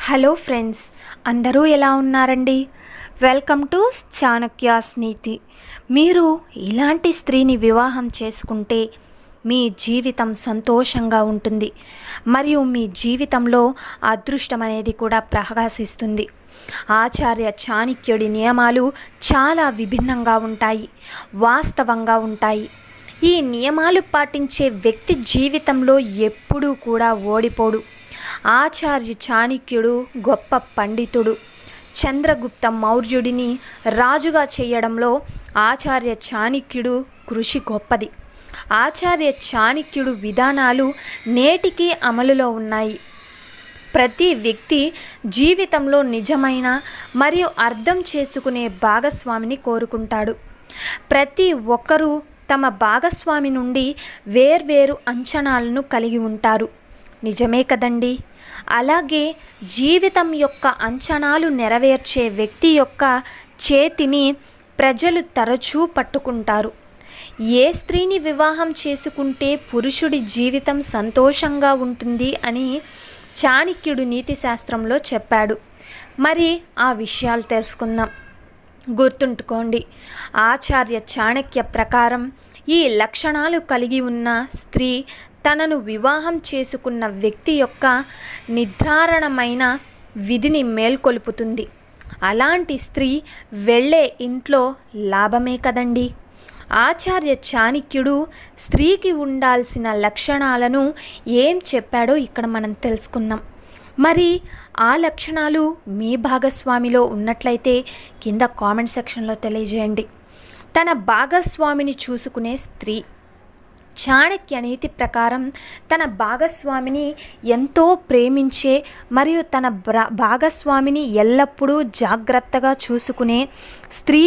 Hello friends, అందరూ ఎలా ఉన్నారండి? వెల్కమ్ టు చాణక్యాస్ నీతి. మీరు ఇలాంటి స్త్రీని వివాహం చేసుకుంటే మీ జీవితం సంతోషంగా ఉంటుంది మరియు మీ జీవితంలో అదృష్టం అనేది కూడా ప్రకాశిస్తుంది. ఆచార్య చాణక్యుడి నియమాలు చాలా విభిన్నంగా ఉంటాయి, వాస్తవంగా ఉంటాయి. ఈ నియమాలు పాటించే వ్యక్తి జీవితంలో ఎప్పుడూ కూడా ఓడిపోడు. ఆచార్య చాణక్యుడు గొప్ప పండితుడు. చంద్రగుప్త మౌర్యుడిని రాజుగా చేయడంలో ఆచార్య చాణక్యుడు కృషి గొప్పది. ఆచార్య చాణక్యుడు విధానాలు నేటికి అమలులో ఉన్నాయి. ప్రతి వ్యక్తి జీవితంలో నిజమైన మరియు అర్థం చేసుకునే భాగస్వామిని కోరుకుంటాడు. ప్రతి ఒక్కరూ తమ భాగస్వామి నుండి వేర్వేరు అంచనాలను కలిగి ఉంటారు. నిజమే కదండి? అలాగే జీవితం యొక్క అంచనాలు నెరవేర్చే వ్యక్తి యొక్క చేతిని ప్రజలు తరచూ పట్టుకుంటారు. ఏ స్త్రీని వివాహం చేసుకుంటే పురుషుడి జీవితం సంతోషంగా ఉంటుంది అని చాణక్యుడు నీతి శాస్త్రంలో చెప్పాడు. మరి ఆ విషయాలు తెలుసుకుందాం. గుర్తుంచుకోండి, ఆచార్య చాణక్య ప్రకారం ఈ లక్షణాలు కలిగి ఉన్న స్త్రీ తనను వివాహం చేసుకున్న వ్యక్తి యొక్క నిర్ధారణమైన విధిని మేల్కొల్పుతుంది. అలాంటి స్త్రీ వెళ్ళే ఇంట్లో లాభమే కదండి. ఆచార్య చాణక్యుడు స్త్రీకి ఉండాల్సిన లక్షణాలను ఏం చెప్పాడో ఇక్కడ మనం తెలుసుకుందాం. మరి ఆ లక్షణాలు మీ భాగస్వామిలో ఉన్నట్లయితే కింద కామెంట్ సెక్షన్లో తెలియజేయండి. తన భాగస్వామిని చూసుకునే స్త్రీ. చాణక్య నీతి ప్రకారం తన భాగస్వామిని ఎంతో ప్రేమించే మరియు తన భాగస్వామిని ఎల్లప్పుడూ జాగ్రత్తగా చూసుకునే స్త్రీ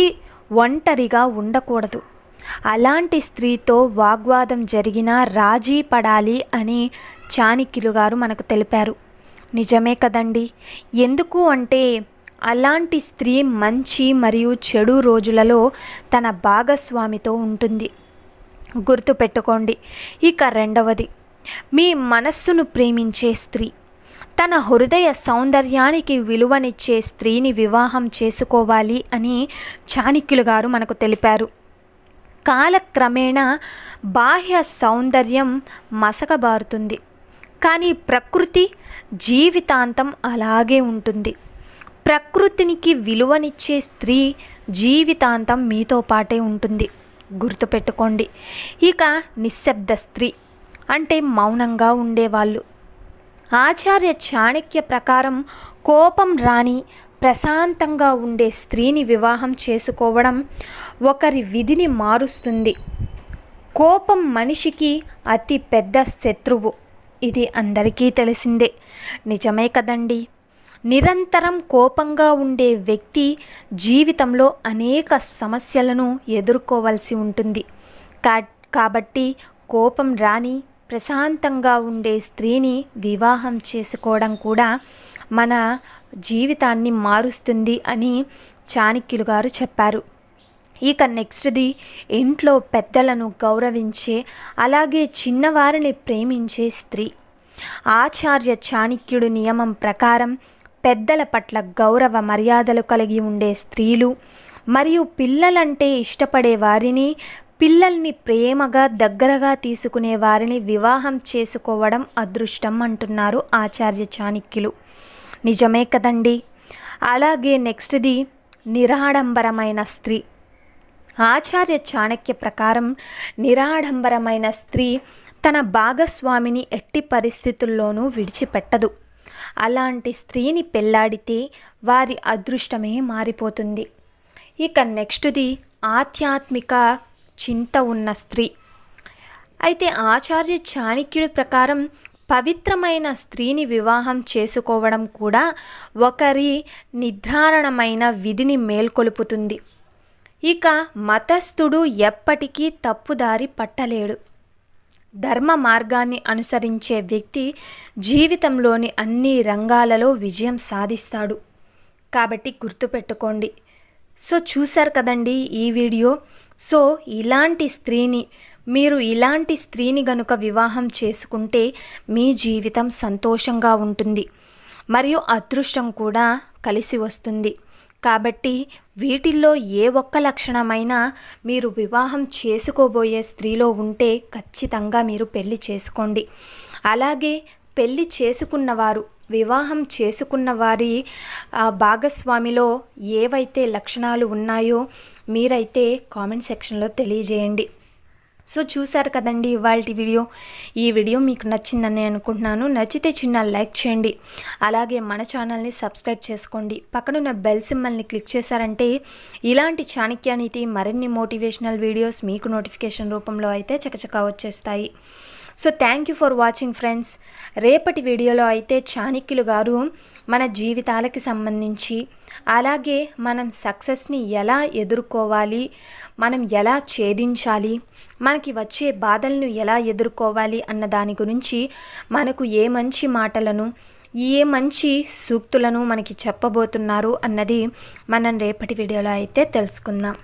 ఒంటరిగా ఉండకూడదు. అలాంటి స్త్రీతో వాగ్వాదం జరిగినా రాజీ పడాలి అని చాణక్యులు గారు మనకు తెలిపారు. నిజమే కదండి? ఎందుకు అంటే అలాంటి స్త్రీ మంచి మరియు చెడు రోజులలో తన భాగస్వామితో ఉంటుంది. గుర్తుపెట్టుకోండి. ఇక రెండవది, మీ మనస్సును ప్రేమించే స్త్రీ. తన హృదయ సౌందర్యానికి విలువనిచ్చే స్త్రీని వివాహం చేసుకోవాలి అని చాణక్యులు గారు మనకు తెలిపారు. కాలక్రమేణా బాహ్య సౌందర్యం మసకబారుతుంది, కానీ ప్రకృతి జీవితాంతం అలాగే ఉంటుంది. ప్రకృతికి విలువనిచ్చే స్త్రీ జీవితాంతం మీతో పాటే ఉంటుంది. గుర్తుపెట్టుకోండి. ఇక నిశ్శబ్ద స్త్రీ అంటే మౌనంగా ఉండేవాళ్ళు. ఆచార్య చాణక్య ప్రకారం కోపం రాని ప్రశాంతంగా ఉండే స్త్రీని వివాహం చేసుకోవడం ఒకరి విధిని మారుస్తుంది. కోపం మనిషికి అతి పెద్ద శత్రువు. ఇది అందరికీ తెలిసిందే. నిజమే కదండి? నిరంతరం కోపంగా ఉండే వ్యక్తి జీవితంలో అనేక సమస్యలను ఎదుర్కోవాల్సి ఉంటుంది. కాబట్టి కోపం రాని ప్రశాంతంగా ఉండే స్త్రీని వివాహం చేసుకోవడం కూడా మన జీవితాన్ని మారుస్తుంది అని చాణక్యులు గారు చెప్పారు. ఇక నెక్స్ట్ది, ఇంట్లో పెద్దలను గౌరవించే అలాగే చిన్నవారిని ప్రేమించే స్త్రీ. ఆచార్య చాణక్యుడు నియమం ప్రకారం పెద్దల పట్ల గౌరవ మర్యాదలు కలిగి ఉండే స్త్రీలు మరియు పిల్లలంటే ఇష్టపడే వారిని, పిల్లల్ని ప్రేమగా దగ్గరగా తీసుకునే వారిని వివాహం చేసుకోవడం అదృష్టం అంటున్నారు ఆచార్య చాణక్యులు. నిజమే కదండి? అలాగే నెక్స్ట్ది, నిరాడంబరమైన స్త్రీ. ఆచార్య చాణక్య ప్రకారం నిరాడంబరమైన స్త్రీ తన భాగస్వామిని ఎట్టి పరిస్థితుల్లోనూ విడిచిపెట్టదు. అలాంటి స్త్రీని పెళ్లాడితే వారి అదృష్టమే మారిపోతుంది. ఇక నెక్స్ట్ది, ఆధ్యాత్మిక చింత ఉన్న స్త్రీ. అయితే ఆచార్య చాణక్యుడి ప్రకారం పవిత్రమైన స్త్రీని వివాహం చేసుకోవడం కూడా ఒకరి నిర్ధారణమైన విధిని మేల్కొలుపుతుంది. ఇక మతస్థుడు ఎప్పటికీ తప్పుదారి పట్టలేడు. ధర్మ మార్గాన్ని అనుసరించే వ్యక్తి జీవితంలోని అన్ని రంగాలలో విజయం సాధిస్తాడు. కాబట్టి గుర్తుపెట్టుకోండి. సో చూశారు కదండి ఈ వీడియో. సో ఇలాంటి స్త్రీని మీరు ఇలాంటి స్త్రీని గనుక వివాహం చేసుకుంటే మీ జీవితం సంతోషంగా ఉంటుంది. మరియు అదృష్టం కూడా కలిసి వస్తుంది. కాబట్టి వీటిల్లో ఏ ఒక్క లక్షణమైనా మీరు వివాహం చేసుకోబోయే స్త్రీలో ఉంటే ఖచ్చితంగా మీరు పెళ్లి చేసుకోండి. అలాగే పెళ్లి చేసుకున్నవారు, వివాహం చేసుకున్న వారి భాగస్వామిలో ఏవైతే లక్షణాలు ఉన్నాయో మీరైతే కామెంట్ సెక్షన్లో తెలియజేయండి. సో చూసారు కదండి ఇవాళ వీడియో. ఈ వీడియో మీకు నచ్చిందని అనుకుంటున్నాను. నచ్చితే చిన్న లైక్ చేయండి. అలాగే మన ఛానల్ని సబ్స్క్రైబ్ చేసుకోండి. పక్కనున్న బెల్ సింబల్ని క్లిక్ చేశారంటే ఇలాంటి చాణక్యనీతి మరిన్ని మోటివేషనల్ వీడియోస్ మీకు నోటిఫికేషన్ రూపంలో అయితే చకచకా వచ్చేస్తాయి. So thank you for watching friends. రేపటి వీడియోలో అయితే చాణక్యులు గారు మన జీవితాలకి సంబంధించి, అలాగే మనం సక్సెస్ని ఎలా ఎదుర్కోవాలి, మనం ఎలా ఛేదించాలి, మనకి వచ్చే బాధలను ఎలా ఎదుర్కోవాలి అన్న దాని గురించి మనకు ఏ మంచి మాటలను, ఏ మంచి సూక్తులను మనకి చెప్పబోతున్నారు అన్నది మనం రేపటి వీడియోలో అయితే తెలుసుకుందాం.